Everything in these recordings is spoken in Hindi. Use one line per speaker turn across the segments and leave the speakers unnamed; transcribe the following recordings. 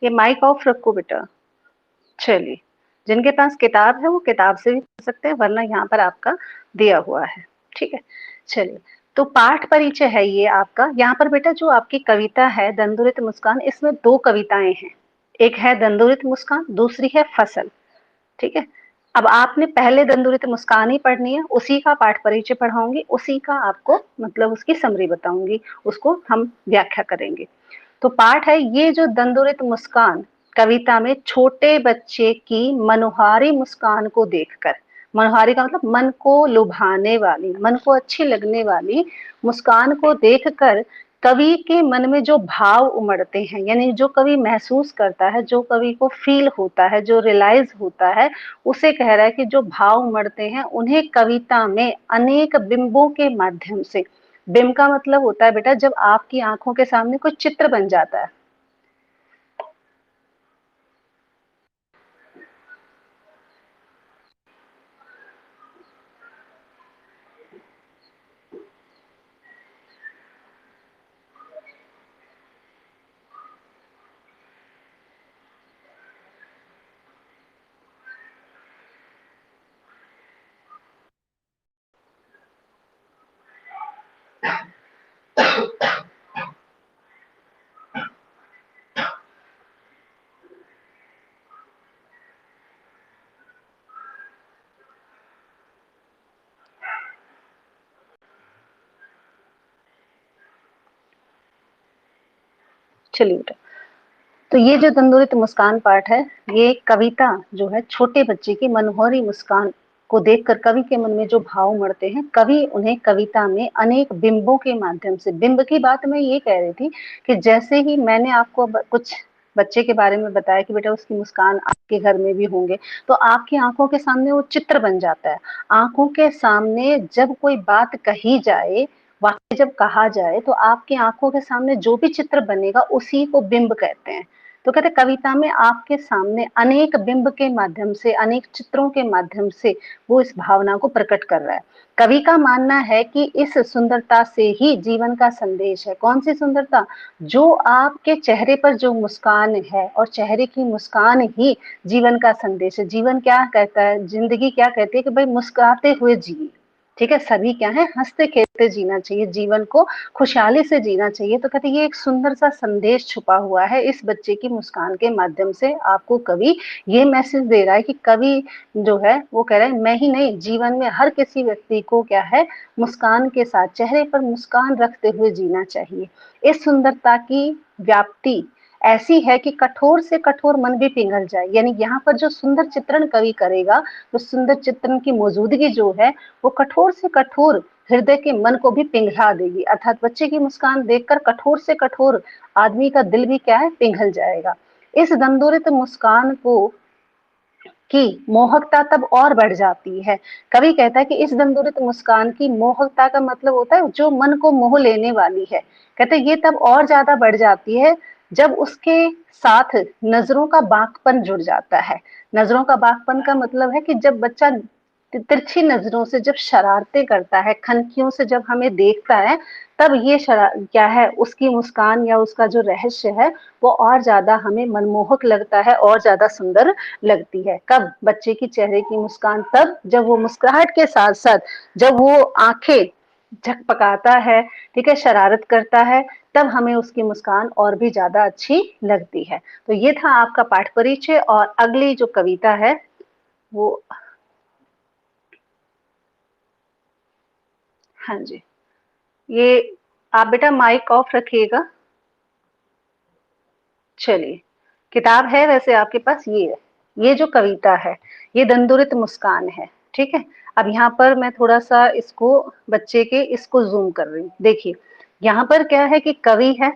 ये माइक ऑफ रखो बेटा। चलिए, जिनके पास किताब है वो किताब से भी पढ़ सकते हैं, वरना यहाँ पर आपका दिया हुआ है। ठीक है, चलिए। तो पाठ परिचय है ये आपका। यहाँ पर बेटा जो आपकी कविता है दंदुरित मुस्कान, इसमें दो कविताएं हैं। एक है दंदुरित मुस्कान, दूसरी है फसल। ठीक है, अब आपने पहले दंदुरित मुस्कान ही पढ़नी है, उसी का पाठ परिचय पढ़ाऊंगी, उसी का आपको मतलब उसकी समरी बताऊंगी, उसको हम व्याख्या करेंगे। तो पाठ है ये जो दंदुरित मुस्कान, कविता में छोटे बच्चे की मनोहारी मुस्कान को देखकर, मनोहारी का मतलब मन को लुभाने वाली, मन को अच्छी लगने वाली मुस्कान को देखकर कवि के मन में जो भाव उमड़ते हैं, यानी जो कवि महसूस करता है, जो कवि को फील होता है, जो रियलाइज होता है, उसे कह रहा है कि जो भाव उमड़ते हैं उन्हें कविता में अनेक बिंबों के माध्यम से, बिंब का मतलब होता है बेटा जब आपकी आंखों के सामने कोई चित्र बन जाता है। चलिए बेटा, तो ये जो दंदुरित मुस्कान पाठ है, ये कविता जो है छोटे बच्चे की मनोहरी मुस्कान को देखकर कवि के मन में जो भाव उमड़ते हैं, कवि उन्हें कविता में अनेक बिंबों के माध्यम से, बिंब की बात मैं ये कह रही थी कि जैसे ही मैंने आपको कुछ बच्चे के बारे में बताया कि बेटा उसकी मुस्कान आपके घर में भी होंगे, तो आपकी आंखों के सामने वो चित्र बन जाता है। आंखों के सामने जब कोई बात कही जाए, वाक्य जब कहा जाए, तो आपकी आंखों के सामने जो भी चित्र बनेगा उसी को बिंब कहते हैं। तो कहते कविता में आपके सामने अनेक बिंब के माध्यम से, अनेक चित्रों के माध्यम से वो इस भावना को प्रकट कर रहा है। कवि का मानना है कि इस सुंदरता से ही जीवन का संदेश है। कौन सी सुंदरता? जो आपके चेहरे पर जो मुस्कान है, और चेहरे की मुस्कान ही जीवन का संदेश है। जीवन क्या कहता है, जिंदगी क्या कहती है कि भाई मुस्कुराते हुए जिए। ठीक है, सभी क्या है, हंसते खेलते जीना चाहिए, जीवन को खुशहाली से जीना चाहिए। तो कहते ये एक सुंदर सा संदेश छुपा हुआ है इस बच्चे की मुस्कान के माध्यम से। आपको कवि ये मैसेज दे रहा है कि कवि जो है वो कह रहा है मैं ही नहीं, जीवन में हर किसी व्यक्ति को क्या है, मुस्कान के साथ, चेहरे पर मुस्कान रखते हुए जीना चाहिए। इस सुंदरता की व्याप्ति ऐसी है कि कठोर से कठोर मन भी पिघल जाए। यानी यहाँ पर जो सुंदर चित्रण कवि करेगा, तो सुंदर चित्रण की मौजूदगी जो है वो कठोर से कठोर हृदय के मन को भी पिघला देगी। अर्थात बच्चे की मुस्कान देखकर कठोर से कठोर आदमी का दिल भी क्या है, पिघल जाएगा। इस दंदोरित मुस्कान को की मोहकता तब और बढ़ जाती है। कवि कहता है कि इस दंदुरित मुस्कान की मोहकता का मतलब होता है जो मन को मोह लेने वाली है। कहते हैं ये तब और ज्यादा बढ़ जाती है जब उसके साथ नजरों का बांकपन जुड़ जाता है। नजरों का बांकपन का मतलब है कि जब बच्चा तिरछी नजरों से जब शरारतें करता है, खनकियों से जब हमें देखता है, तब ये क्या है, उसकी मुस्कान या उसका जो रहस्य है वो और ज्यादा हमें मनमोहक लगता है, और ज्यादा सुंदर लगती है। कब? बच्चे की चेहरे की मुस्कान तब जब वो मुस्कुराहट के साथ साथ जब वो आंखें झकपकाता है, ठीक है, शरारत करता है, तब हमें उसकी मुस्कान और भी ज्यादा अच्छी लगती है। तो ये था आपका पाठ परिचय। और अगली जो कविता है वो, हाँ जी, ये आप बेटा माइक ऑफ रखिएगा। चलिए, किताब है वैसे आपके पास, ये है। ये जो कविता है ये दंदुरित मुस्कान है। ठीक है, अब यहाँ पर मैं थोड़ा सा इसको बच्चे के इसको जूम कर रही हूँ। देखिए यहाँ पर क्या है कि कवि है,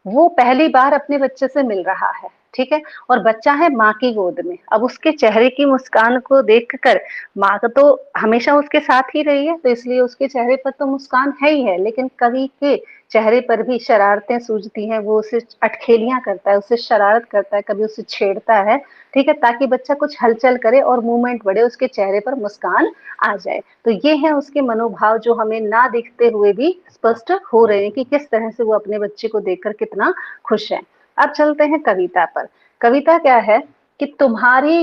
वो पहली बार अपने बच्चे से मिल रहा है। ठीक है, और बच्चा है माँ की गोद में। अब उसके चेहरे की मुस्कान को देखकर, माँ का तो हमेशा उसके साथ ही रही है, तो इसलिए उसके चेहरे पर तो मुस्कान है ही है, लेकिन कवि के चेहरे पर भी शरारतें सूझती हैं। वो उसे अटखेलियां करता है, उससे शरारत करता है, कभी उसे छेड़ता है। ठीक है, ताकि बच्चा कुछ हलचल करे और मूवमेंट बढ़े, उसके चेहरे पर मुस्कान आ जाए। तो ये है उसके मनोभाव जो हमें ना दिखते हुए भी स्पष्ट हो रहे हैं कि किस तरह से वो अपने बच्चे को देखकर कितना खुश है। अब चलते हैं कविता पर। कविता क्या है कि तुम्हारी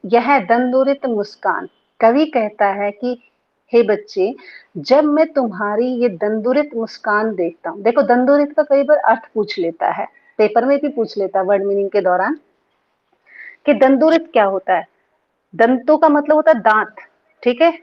यह दंदुरित मुस्कान, कवि कहता है कि हे बच्चे, जब मैं तुम्हारी ये दंदुरित मुस्कान देखता हूँ, देखो दंदुरित का कई बार अर्थ पूछ लेता है, पेपर में भी पूछ लेता है वर्ड मीनिंग के दौरान, कि दंदुरित क्या होता है। दंतों का मतलब होता है दांत, ठीक है,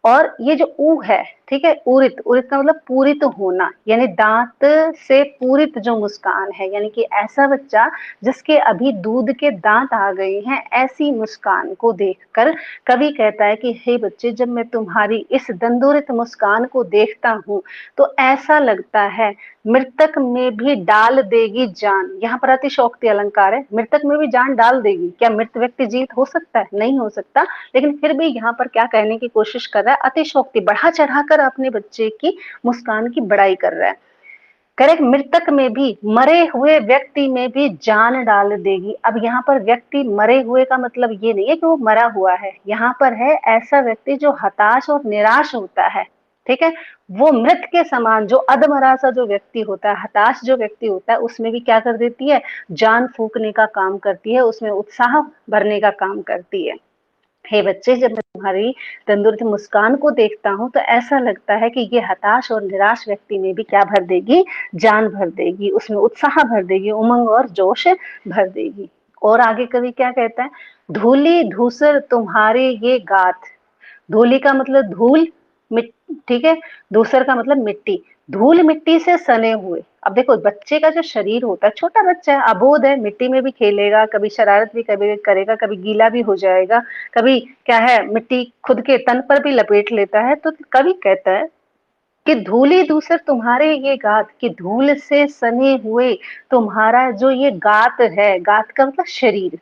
और ये जो ऊ है, ठीक है, उरित, उरित का मतलब पूरित होना, यानी दांत से पूरित जो मुस्कान है, यानी कि ऐसा बच्चा जिसके अभी दूध के दांत आ गए हैं, ऐसी मुस्कान को देखकर कवि कहता है कि हे बच्चे, जब मैं तुम्हारी इस दंदुरित मुस्कान को देखता हूँ तो ऐसा लगता है मृतक में भी डाल देगी जान। यहाँ पर अतिशयोक्ति अलंकार है, मृतक में भी जान डाल देगी, क्या मृत व्यक्ति जीवित हो सकता है? नहीं हो सकता, लेकिन फिर भी यहाँ पर क्या कहने की कोशिश कर रहा है, अतिशयोक्ति बढ़ा चढ़ाकर अपने बच्चे की मुस्कान की बड़ाई कर रहा है। करेक्ट, मृतक में भी, मरे हुए व्यक्ति में भी जान डाल देगी। अब यहाँ पर व्यक्ति मरे हुए का मतलब ये नहीं है कि वो मरा हुआ है, यहाँ पर है ऐसा व्यक्ति जो हताश और निराश होता है, ठीक है, वो मृत के समान, जो अधमरा सा जो व्यक्ति होता है, हताश जो व्यक्ति होता है, उसमें भी क्या कर देती है, जान फूकने का काम करती है, उसमें उत्साह भरने का काम करती है। हे बच्चे, जब मैं तुम्हारी तंदुरुस्त मुस्कान को देखता हूँ तो ऐसा लगता है कि ये हताश और निराश व्यक्ति में भी क्या भर देगी, जान भर देगी, उसमें उत्साह भर देगी, उमंग और जोश भर देगी। और आगे कवि क्या कहता है, धूली धूसर तुम्हारे ये गात, धूली का मतलब धूल, ठीक है, धूसर का मतलब मिट्टी, धूल मिट्टी से सने हुए। अब देखो बच्चे का जो शरीर होता है, छोटा बच्चा है, अबोध है, मिट्टी में भी खेलेगा, कभी शरारत भी कभी करेगा, कभी गीला भी हो जाएगा, कभी क्या है, मिट्टी खुद के तन पर भी लपेट लेता है। तो कवि कहता है कि धूली धूसर तुम्हारे ये गात, कि धूल से सने हुए तुम्हारा जो ये गात है, गात का मतलब शरीर,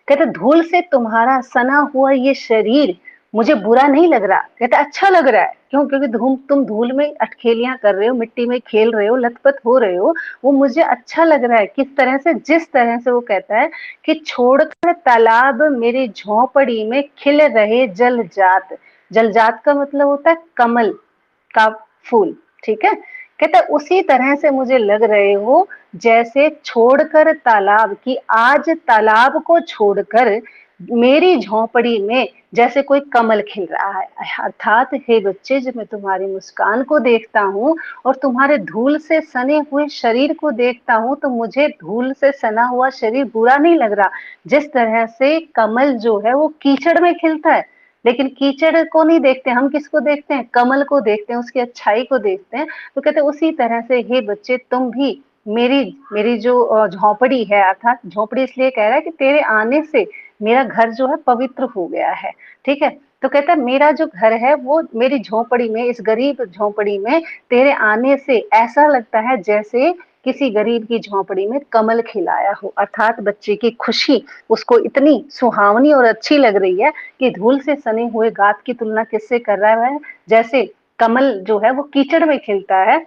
कहते धूल से तुम्हारा सना हुआ ये शरीर मुझे बुरा नहीं लग रहा, कहते अच्छा लग रहा है। क्यों? क्योंकि तुम धूल में अटखेलियां कर रहे हो, मिट्टी में खेल रहे हो, लथपथ हो रहे हो, वो मुझे अच्छा लग रहा है। किस तरह से? जिस तरह से वो कहता है कि छोड़कर तालाब मेरी झोंपड़ी में खिल रहे जलजात, जलजात का मतलब होता है कमल का फूल, ठीक है, कहता उसी तरह से मुझे लग रहे हो जैसे छोड़कर तालाब की, आज तालाब को छोड़कर मेरी झोंपड़ी में जैसे कोई कमल खिल रहा है। अर्थात हे बच्चे, जब मैं तुम्हारी मुस्कान को देखता हूँ और तुम्हारे धूल से सने हुए शरीर को देखता हूँ तो मुझे धूल से सना हुआ शरीर बुरा नहीं लग रहा। जिस तरह से कमल जो है वो कीचड़ में खिलता है, लेकिन कीचड़ को नहीं देखते, हम किसको देखते हैं, कमल को देखते हैं, उसकी अच्छाई को देखते हैं। तो कहते उसी तरह से हे बच्चे, तुम भी मेरी मेरी जो झोंपड़ी है, अर्थात झोंपड़ी इसलिए कह रहा है कि तेरे आने से मेरा घर जो है पवित्र हो गया है, ठीक है। तो कहता है मेरा जो घर है वो मेरी झोंपड़ी में, इस गरीब झोंपड़ी में तेरे आने से ऐसा लगता है जैसे किसी गरीब की झोंपड़ी में कमल खिलाया हो। अर्थात बच्चे की खुशी उसको इतनी सुहावनी और अच्छी लग रही है कि धूल से सने हुए गात की तुलना किससे कर रहा है, जैसे कमल जो है वो कीचड़ में खिलता है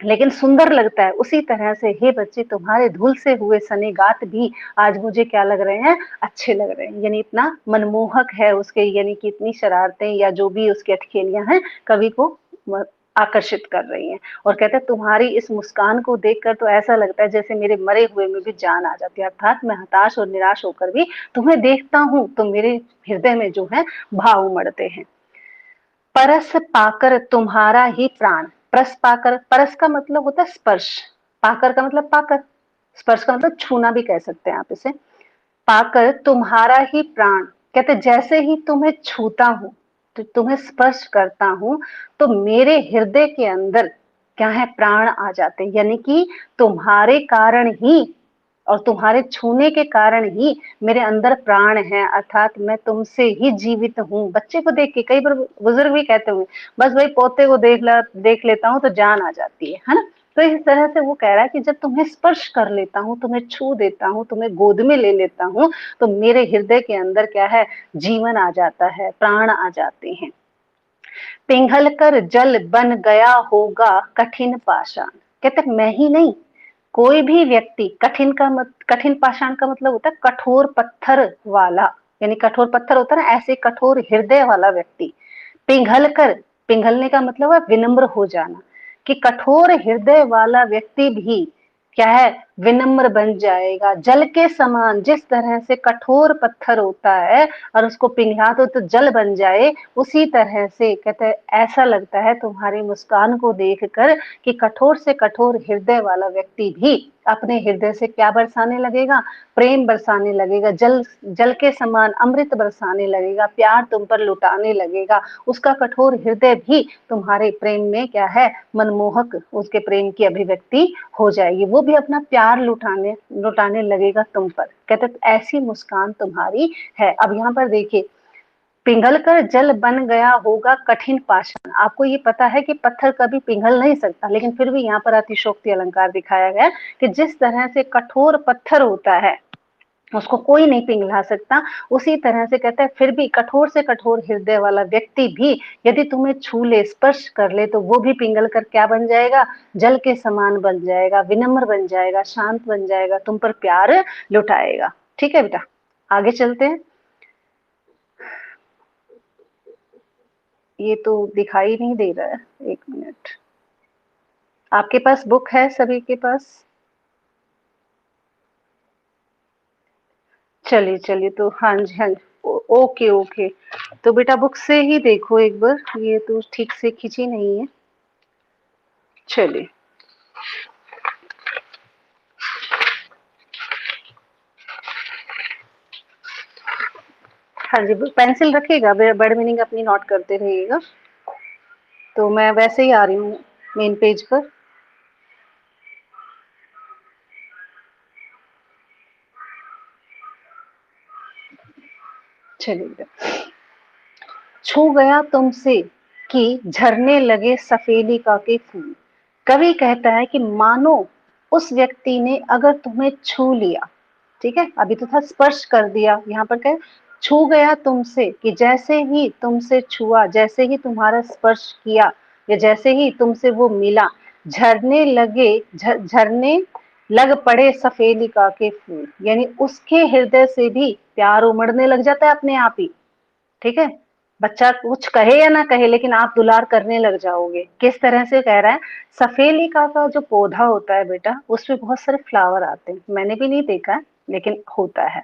लेकिन सुंदर लगता है, उसी तरह से हे बच्चे, तुम्हारे धूल से हुए सने गात भी आज मुझे क्या लग रहे हैं, अच्छे लग रहे हैं। यानी इतना मनमोहक है उसके, यानी कि इतनी शरारतें या जो भी उसकी अटखेलियां हैं कवि को आकर्षित कर रही हैं। और कहते हैं तुम्हारी इस मुस्कान को देखकर तो ऐसा लगता है जैसे मेरे मरे हुए में भी जान आ जाती है। अर्थात मैं हताश और निराश होकर भी तुम्हें देखता हूँ तो मेरे हृदय में जो है भाव उमड़ते हैं। परस पाकर तुम्हारा ही प्राण, परस पाकर, परस का मतलब होता है स्पर्श, पाकर का मतलब पाकर, स्पर्श का मतलब छूना भी कह सकते हैं आप इसे। पाकर तुम्हारा ही प्राण, कहते जैसे ही तुम्हें छूता हूं, तो तुम्हें स्पर्श करता हूं तो मेरे हृदय के अंदर क्या है, प्राण आ जाते, यानी कि तुम्हारे कारण ही और तुम्हारे छूने के कारण ही मेरे अंदर प्राण है। अर्थात मैं तुमसे ही जीवित हूँ। बच्चे को देख के, कई बार बुजुर्ग भी कहते हुए, बस भाई पोते को देख लेता हूँ तो जान आ जाती है ना। तो इस तरह से वो कह रहा है कि जब तुम्हें स्पर्श कर लेता हूँ, तुम्हें छू देता हूँ, तुम्हें गोद में ले लेता हूँ तो मेरे हृदय के अंदर क्या है, जीवन आ जाता है, प्राण आ जाते हैं। पिघल कर जल बन गया होगा कठिन पाषाण, कहते मैं ही नहीं, कोई भी व्यक्ति, कठिन पाषाण का मतलब होता है कठोर पत्थर वाला, यानी कठोर पत्थर होता है ना, ऐसे कठोर हृदय वाला व्यक्ति। पिघल कर, पिघलने का मतलब है विनम्र हो जाना, कि कठोर हृदय वाला व्यक्ति भी क्या है, विनम्र बन जाएगा, जल के समान। जिस तरह से कठोर पत्थर होता है और उसको पिघला दो तो जल बन जाए, उसी तरह से कहते हैं ऐसा लगता है तुम्हारी मुस्कान को देखकर कि कठोर से कठोर हृदय वाला व्यक्ति भी अपने हृदय से क्या बरसाने लगेगा, प्रेम बरसाने लगेगा, जल जल के समान अमृत बरसाने लगेगा, प्यार तुम पर लुटाने लगेगा। उसका कठोर हृदय भी तुम्हारे प्रेम में क्या है, मनमोहक उसके प्रेम की अभिव्यक्ति हो जाएगी। वो भी अपना प्यार लुटाने लुटाने लगेगा तुम पर। कहते ऐसी मुस्कान तुम्हारी है। अब यहाँ पर देखिए, पिघल कर जल बन गया होगा कठिन पाषाण। आपको ये पता है कि पत्थर कभी पिघल नहीं सकता, लेकिन फिर भी यहाँ पर अतिशोक्ति अलंकार दिखाया गया कि जिस तरह से कठोर पत्थर होता है उसको कोई नहीं पिघला सकता, उसी तरह से कहते हैं फिर भी कठोर से कठोर हृदय वाला व्यक्ति भी यदि तुम्हें छू ले, स्पर्श कर ले, तो वो भी पिघल कर क्या बन जाएगा, जल के समान बन जाएगा, विनम्र बन जाएगा, शांत बन जाएगा, तुम पर प्यार लुटाएगा। ठीक है बेटा, आगे चलते हैं। ये तो दिखाई नहीं दे रहा है, एक मिनट। आपके पास बुक है सभी के पास? चलिए चलिए, तो हाँ जी हाँ जी, ओके ओके। तो बेटा बुक से ही देखो एक बार, ये तो ठीक से खींची नहीं है। चलिए, हाँ जी, पेंसिल रखिएगा, वर्ड मीनिंग अपनी नोट करते रहिएगा। तो मैं वैसे ही आ रही हूँ मेन पेज पर। चलिए बेटा, छू गया तुमसे कि झरने लगे सफेदी का के फूल। कवि कहता है कि मानो उस व्यक्ति ने अगर तुम्हें छू लिया, ठीक है, अभी तो था स्पर्श कर दिया, यहाँ पर क्या छू गया तुमसे, कि जैसे ही तुमसे छुआ, जैसे ही तुम्हारा स्पर्श किया, या जैसे ही तुमसे वो मिला, झरने लगे, झरने लग पड़े सफेलिका के फूल, यानी उसके हृदय से भी प्यार उमड़ने लग जाता है अपने आप ही। ठीक है, बच्चा कुछ कहे या ना कहे, लेकिन आप दुलार करने लग जाओगे। किस तरह से कह रहा है, सफेलिका का जो पौधा होता है बेटा, उसमें बहुत सारे फ्लावर आते हैं, मैंने भी नहीं देखा है लेकिन होता है।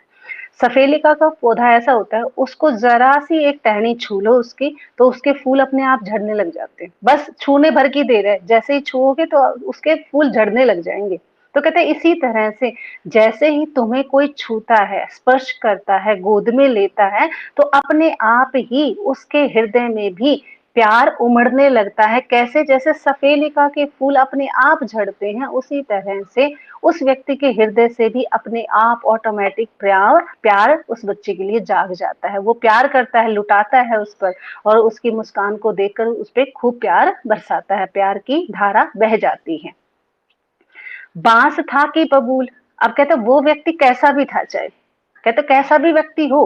सफेलिका का पौधा ऐसा होता है, उसको जरा सी एक टहनी छू लो उसकी, तो उसके फूल अपने आप झड़ने लग जाते हैं। बस छूने भर की देर है, जैसे ही छुओगे तो उसके फूल झड़ने लग जाएंगे। तो कहते हैं इसी तरह से जैसे ही तुम्हें कोई छूता है, स्पर्श करता है, गोद में लेता है, तो अपने आप ही उसके हृदय में भी प्यार उमड़ने लगता है। कैसे, जैसे सफेलिका के फूल अपने आप झड़ते हैं, उसी तरह से उस व्यक्ति के हृदय से भी अपने आप ऑटोमेटिक प्यार प्यार उस बच्चे के लिए जाग जाता है। वो प्यार करता है, लुटाता है उस पर, और उसकी मुस्कान को देखकर उस पर खूब प्यार बरसाता है, प्यार की धारा बह जाती है। बांस था कि बबूल। अब कहते वो व्यक्ति कैसा भी था, चाहे कहते कैसा भी व्यक्ति हो,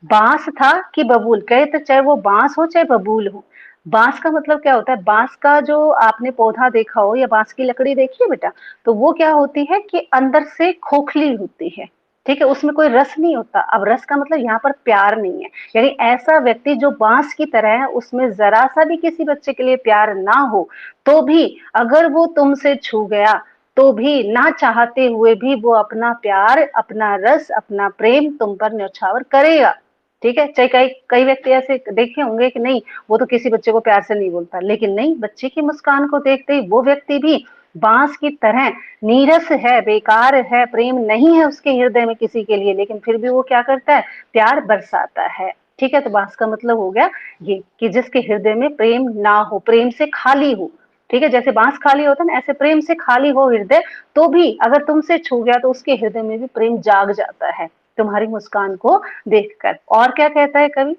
बांस था कि बबूल, कहते चाहे वो बांस हो चाहे बबूल हो। बांस का मतलब क्या होता है, बांस का जो आपने पौधा देखा हो या बांस की लकड़ी देखी है बेटा, तो वो क्या होती है कि अंदर से खोखली होती है, ठीक है, उसमें कोई रस नहीं होता। अब रस का मतलब यहाँ पर प्यार नहीं है, यानी ऐसा व्यक्ति जो बांस की तरह है, उसमें जरा सा भी किसी बच्चे के लिए प्यार ना हो, तो भी अगर वो तुमसे छू गया, तो भी ना चाहते हुए भी वो अपना प्यार, अपना रस, अपना प्रेम तुम पर न्यौछावर करेगा। ठीक है, चाहे कई कई व्यक्ति ऐसे देखे होंगे कि नहीं, वो तो किसी बच्चे को प्यार से नहीं बोलता, लेकिन नहीं, बच्चे की मुस्कान को देखते ही वो व्यक्ति भी बांस की तरह नीरस है, बेकार है, प्रेम नहीं है उसके हृदय में किसी के लिए, लेकिन फिर भी वो क्या करता है, प्यार बरसाता है। ठीक है, तो बांस का मतलब हो गया ये कि जिसके हृदय में प्रेम ना हो, प्रेम से खाली हो। ठीक है, जैसे बांस खाली होता है ना, ऐसे प्रेम से खाली हो हृदय, तो भी अगर तुमसे छू गया तो उसके हृदय में भी प्रेम जाग जाता है तुम्हारी मुस्कान को देखकर। और क्या कहता है कवि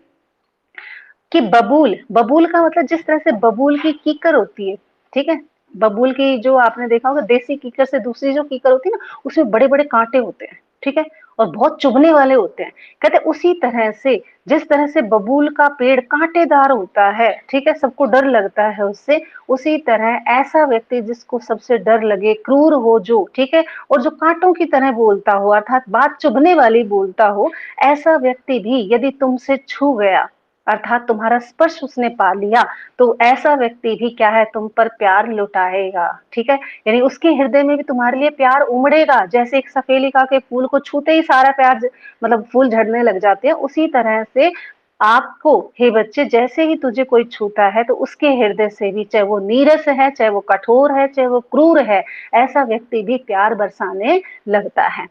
कि बबूल, बबूल का मतलब जिस तरह से बबूल की कीकर होती है, ठीक है, बबूल की जो आपने देखा होगा, देसी कीकर से दूसरी जो कीकर होती है ना, उसमें बड़े बड़े कांटे होते हैं, ठीक है, और बहुत चुभने वाले होते हैं। कहते उसी तरह से, जिस तरह से बबूल का पेड़ कांटेदार होता है, ठीक है, सबको डर लगता है उससे, उसी तरह ऐसा व्यक्ति जिसको सबसे डर लगे, क्रूर हो जो, ठीक है, और जो कांटों की तरह बोलता हो, अर्थात बात चुभने वाली बोलता हो, ऐसा व्यक्ति भी यदि तुमसे छू गया, अर्थात तुम्हारा स्पर्श उसने पा लिया, तो ऐसा व्यक्ति भी क्या है, तुम पर प्यार लुटाएगा। ठीक है, यानी उसके हृदय में भी तुम्हारे लिए प्यार उमड़ेगा। जैसे एक सफेलिका के फूल को छूते ही सारा प्यार मतलब फूल झड़ने लग जाते हैं, उसी तरह से आपको हे बच्चे, जैसे ही तुझे कोई छूता है तो उसके हृदय से भी, चाहे वो नीरस है, चाहे वो कठोर है, चाहे वो क्रूर है, ऐसा व्यक्ति भी प्यार बरसाने लगता है।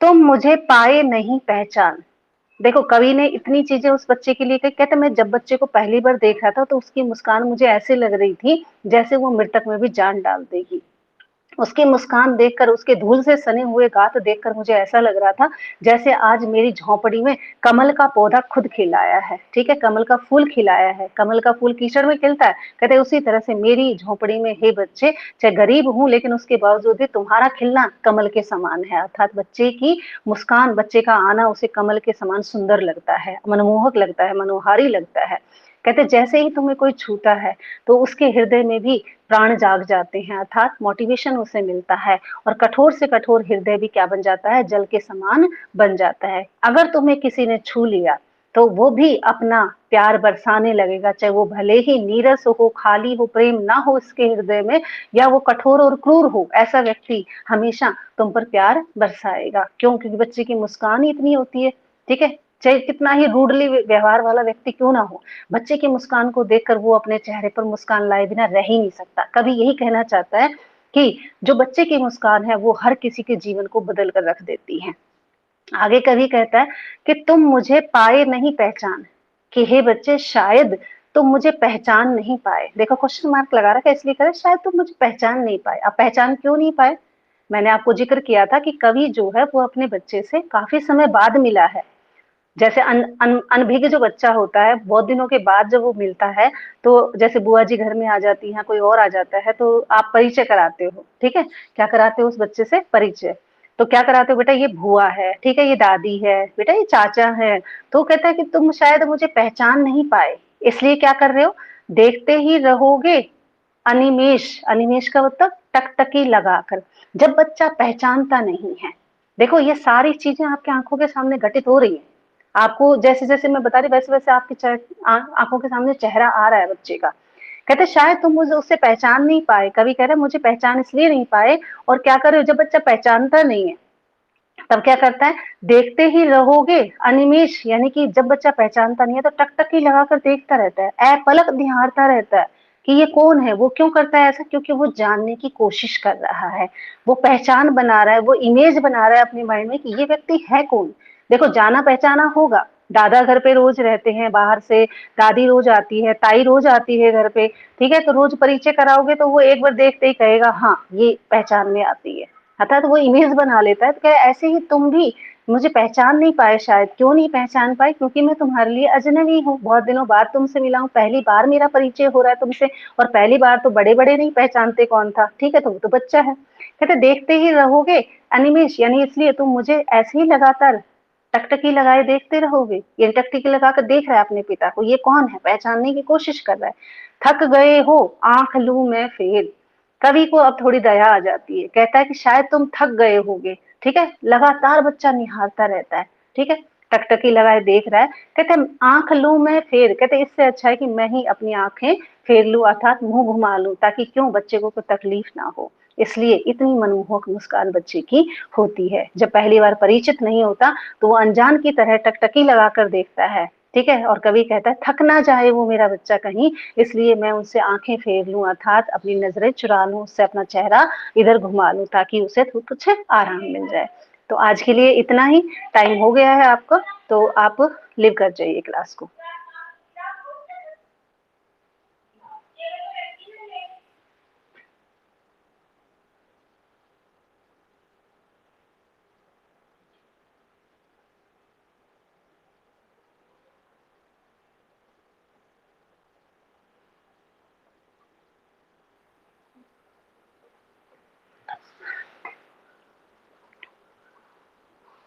तुम मुझे पाए नहीं पहचान। देखो, कवि ने इतनी चीजें उस बच्चे के लिए कही। कहते मैं जब बच्चे को पहली बार देख रहा था तो उसकी मुस्कान मुझे ऐसे लग रही थी जैसे वो मृतक में भी जान डाल देगी। उसकी मुस्कान देखकर, उसके धूल से सने हुए गात देखकर मुझे ऐसा लग रहा था जैसे आज मेरी झोंपड़ी में कमल का पौधा खुद खिलाया है। ठीक है, कमल का फूल खिलाया है। कमल का फूल कीचड़ में खिलता है, कहते उसी तरह से मेरी झोंपड़ी में, हे बच्चे, चाहे गरीब हूं लेकिन उसके बावजूद भी तुम्हारा खिलना कमल के समान है। अर्थात बच्चे की मुस्कान, बच्चे का आना उसे कमल के समान सुंदर लगता है, मनमोहक लगता है, मनोहारी लगता है। कहते जैसे ही तुम्हें कोई छूता है तो उसके हृदय में भी प्राण जाग जाते हैं, अर्थात मोटिवेशन उसे मिलता है, और कठोर से कठोर हृदय भी क्या बन जाता है, जल के समान बन जाता है। अगर तुम्हें किसी ने छू लिया तो वो भी अपना प्यार बरसाने लगेगा, चाहे वो भले ही नीरस हो, खाली हो, प्रेम ना हो उसके हृदय में, या वो कठोर और क्रूर हो, ऐसा व्यक्ति हमेशा तुम पर प्यार बरसाएगा। क्यों? क्योंकि बच्चे की मुस्कान ही इतनी होती है। ठीक है, चाहे कितना ही रूडली व्यवहार वाला व्यक्ति क्यों ना हो, बच्चे की मुस्कान को देखकर वो अपने चेहरे पर मुस्कान लाए बिना रह ही नहीं सकता। कभी यही कहना चाहता है कि जो बच्चे की मुस्कान है वो हर किसी के जीवन को बदल कर रख देती है। आगे कवि कहता है कि तुम मुझे पाए नहीं पहचान, कि हे बच्चे शायद तुम मुझे पहचान नहीं पाए। देखो क्वेश्चन मार्क लगा रखा है, इसलिए कह रहे शायद तुम मुझे पहचान नहीं पाए। अब पहचान क्यों नहीं पाए? मैंने आपको जिक्र किया था कि कवि जो है वो अपने बच्चे से काफी समय बाद मिला है। जैसे अनभिज्ञ जो बच्चा होता है, बहुत दिनों के बाद जब वो मिलता है, तो जैसे बुआ जी घर में आ जाती हैं, कोई और आ जाता है, तो आप परिचय कराते हो। ठीक है, क्या कराते हो उस बच्चे से? परिचय। तो क्या कराते हो? बेटा ये बुआ है, ठीक है, ये दादी है, बेटा ये चाचा है। तो कहता है कि तुम शायद मुझे पहचान नहीं पाए, इसलिए क्या कर रहे हो, देखते ही रहोगे अनिमेष। अनिमेष का मतलब टकटकी लगाकर। जब बच्चा पहचानता नहीं है, देखो ये सारी चीजें आपकी आंखों के सामने घटित हो रही है। आपको जैसे जैसे मैं बता रही वैसे वैसे आपकी आंखों के सामने चेहरा आ रहा है बच्चे का। कहते शायद तुम मुझे उससे पहचान नहीं पाए। कवि कह रहे मुझे पहचान इसलिए नहीं पाए, और क्या करे, जब बच्चा पहचानता नहीं है तब क्या करता है, देखते ही रहोगे अनिमेष, यानी कि जब बच्चा पहचानता नहीं है तो टकटकी लगाकर देखता रहता है, पलक निहारता रहता है कि ये कौन है। वो क्यों करता है ऐसा? क्योंकि वो जानने की कोशिश कर रहा है, वो पहचान बना रहा है, वो इमेज बना रहा है अपने माइंड में कि ये व्यक्ति है कौन। देखो जाना पहचाना होगा, दादा घर पे रोज रहते हैं बाहर से, दादी रोज आती है, ताई रोज आती है घर पे, ठीक है, तो रोज परिचय कराओगे तो वो एक बार देखते ही कहेगा हाँ ये पहचान में आती है, अर्थात वो इमेज बना लेता है। तो क्या ऐसे ही तुम भी मुझे पहचान नहीं पाए। शायद क्यों नहीं पहचान पाए? क्योंकि मैं तुम्हारे लिए अजनबी हूँ, बहुत दिनों बाद तुमसे मिला हूँ, पहली बार मेरा परिचय हो रहा है तुमसे, और पहली बार तो बड़े बड़े नहीं पहचानते कौन था। ठीक है, तो वो तो बच्चा है। कहते देखते ही रहोगे अनिमेष, यानी इसलिए तुम मुझे ऐसे ही लगातार टकटकी लगाए देखते रहोगे। ये टकटकी लगाकर देख रहा है अपने पिता को, ये कौन है, पहचानने की कोशिश कर रहा है। थक गए हो आंख लूं मैं फेर। कवि को अब थोड़ी दया आ जाती है, कहता है कि शायद तुम थक गए होगे। ठीक है, लगातार बच्चा निहारता रहता है। ठीक है, टकटकी लगाए देख रहा है। कहते आंख लूं मैं फेर, कहते इससे अच्छा है कि मैं ही अपनी आंखें फेर लूं, अर्थात मुंह घुमा लूं, ताकि क्यों बच्चे को कोई तकलीफ ना हो। इसलिए इतनी मनमोहक मुस्कान बच्चे की होती है। जब पहली बार परिचित नहीं होता तो वो अनजान की तरह टकटकी लगाकर देखता है। ठीक है, और कवि कहता है थक ना जाए वो मेरा बच्चा कहीं, इसलिए मैं उससे आंखें फेर लूं, अर्थात अपनी नजरें चुरा लूं, उससे अपना चेहरा इधर घुमा लूं, ताकि उसे कुछ आराम मिल जाए। तो आज के लिए इतना ही, टाइम हो गया है आपका, तो आप लिव कर जाइए क्लास को।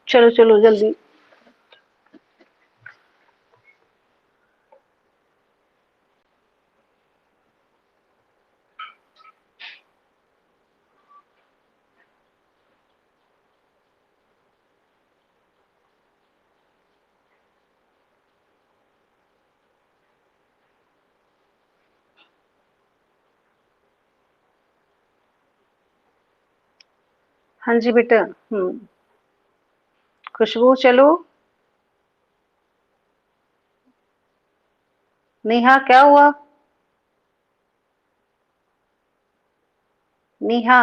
चलो चलो जल्दी। हाँ जी बेटा। खुशबू चलो। नेहा क्या हुआ? नेहा।